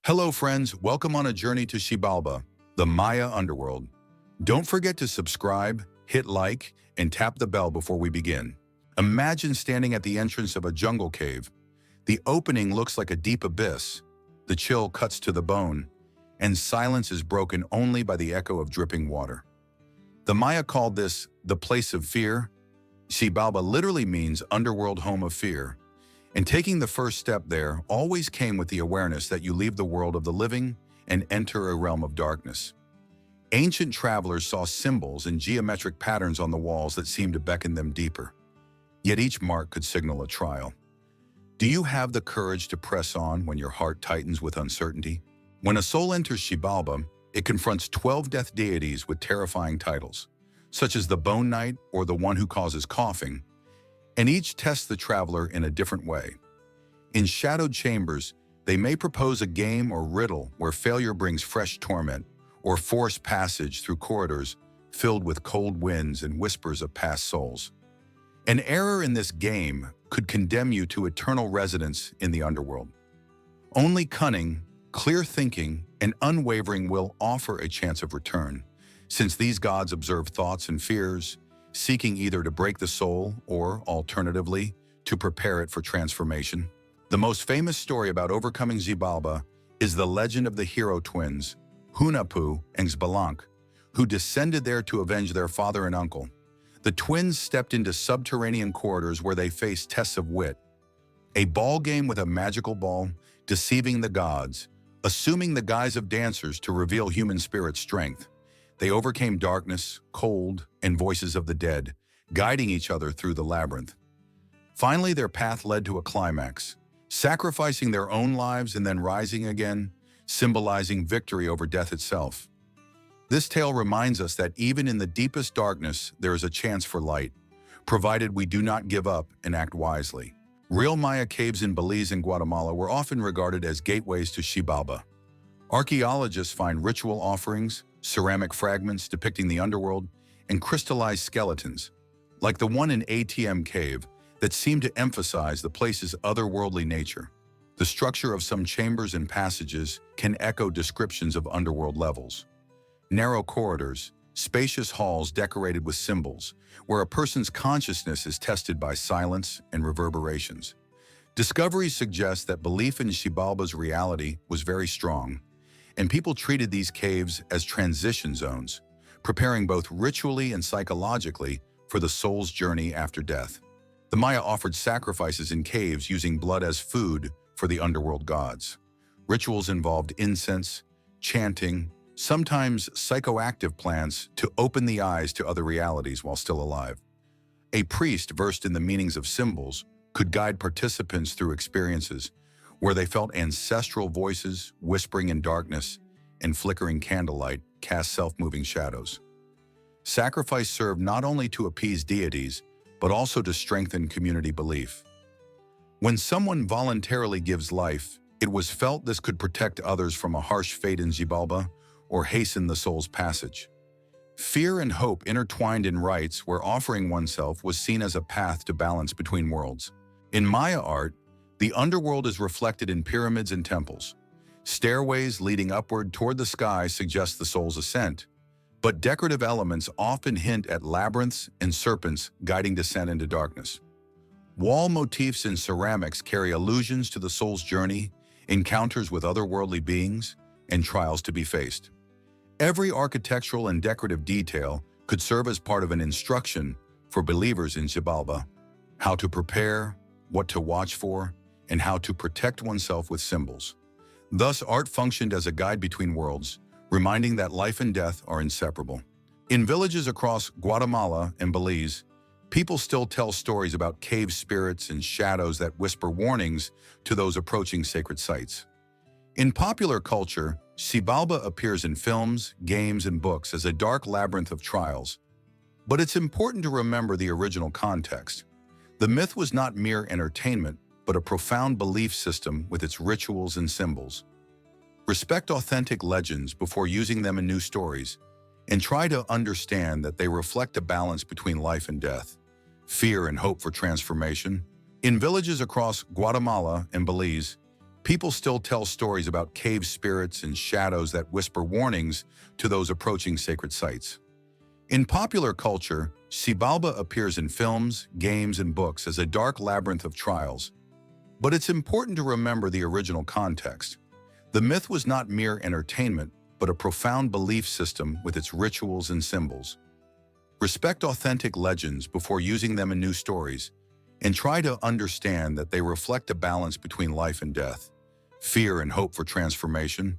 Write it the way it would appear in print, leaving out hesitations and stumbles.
Hello friends, welcome on a journey to Xibalba, the Maya Underworld. Don't forget to subscribe, hit like, and tap the bell before we begin. Imagine standing at the entrance of a jungle cave. The opening looks like a deep abyss. The chill cuts to the bone, and silence is broken only by the echo of dripping water. The Maya called this the place of fear. Xibalba literally means underworld home of fear. And taking the first step there always came with the awareness that you leave the world of the living and enter a realm of darkness. Ancient travelers saw symbols and geometric patterns on the walls that seemed to beckon them deeper. Yet each mark could signal a trial. Do you have the courage to press on when your heart tightens with uncertainty? When a soul enters Xibalba, it confronts 12 death deities with terrifying titles, such as the Bone Knight or the one who causes coughing, and each tests the traveler in a different way. In shadowed chambers, they may propose a game or riddle where failure brings fresh torment, or force passage through corridors filled with cold winds and whispers of past souls. An error in this game could condemn you to eternal residence in the underworld. Only cunning, clear thinking, and unwavering will offer a chance of return, since these gods observe thoughts and fears, seeking either to break the soul or, alternatively, to prepare it for transformation. The most famous story about overcoming Xibalba is the legend of the hero twins, Hunahpu and Xbalanque, who descended there to avenge their father and uncle. The twins stepped into subterranean corridors where they faced tests of wit, a ball game with a magical ball, deceiving the gods, assuming the guise of dancers to reveal human spirit strength. They overcame darkness, cold, and voices of the dead, guiding each other through the labyrinth. Finally, their path led to a climax, sacrificing their own lives and then rising again, symbolizing victory over death itself. This tale reminds us that even in the deepest darkness, there is a chance for light, provided we do not give up and act wisely. Real Maya caves in Belize and Guatemala were often regarded as gateways to Xibalba. Archaeologists find ritual offerings, ceramic fragments depicting the underworld, and crystallized skeletons, like the one in ATM Cave, that seem to emphasize the place's otherworldly nature. The structure of some chambers and passages can echo descriptions of underworld levels. Narrow corridors, spacious halls decorated with symbols, where a person's consciousness is tested by silence and reverberations. Discoveries suggest that belief in Xibalba's reality was very strong, and people treated these caves as transition zones, preparing both ritually and psychologically for the soul's journey after death. The Maya offered sacrifices in caves using blood as food for the underworld gods. Rituals involved incense, chanting, sometimes psychoactive plants to open the eyes to other realities while still alive. A priest versed in the meanings of symbols could guide participants through experiences where they felt ancestral voices whispering in darkness and flickering candlelight cast self-moving shadows. Sacrifice served not only to appease deities, but also to strengthen community belief. When someone voluntarily gives life, it was felt this could protect others from a harsh fate in Xibalba or hasten the soul's passage. Fear and hope intertwined in rites where offering oneself was seen as a path to balance between worlds. In Maya art, the underworld is reflected in pyramids and temples. Stairways leading upward toward the sky suggest the soul's ascent, but decorative elements often hint at labyrinths and serpents guiding descent into darkness. Wall motifs in ceramics carry allusions to the soul's journey, encounters with otherworldly beings, and trials to be faced. Every architectural and decorative detail could serve as part of an instruction for believers in Xibalba: how to prepare, what to watch for, and how to protect oneself with symbols. Thus, art functioned as a guide between worlds, reminding that life and death are inseparable. In villages across Guatemala and Belize, people still tell stories about cave spirits and shadows that whisper warnings to those approaching sacred sites. In popular culture, Xibalba appears in films, games, and books as a dark labyrinth of trials. But it's important to remember the original context. The myth was not mere entertainment, but a profound belief system with its rituals and symbols. Respect authentic legends before using them in new stories, and try to understand that they reflect a balance between life and death, fear and hope for transformation. In villages across Guatemala and Belize, People still tell stories about cave spirits and shadows that whisper warnings to those approaching sacred sites. In popular culture, Xibalba appears in films, games, and books as a dark labyrinth of trials. But it's important to remember the original context. The myth was not mere entertainment, but a profound belief system with its rituals and symbols. Respect authentic legends before using them in new stories, and try to understand that they reflect a balance between life and death, fear and hope for transformation.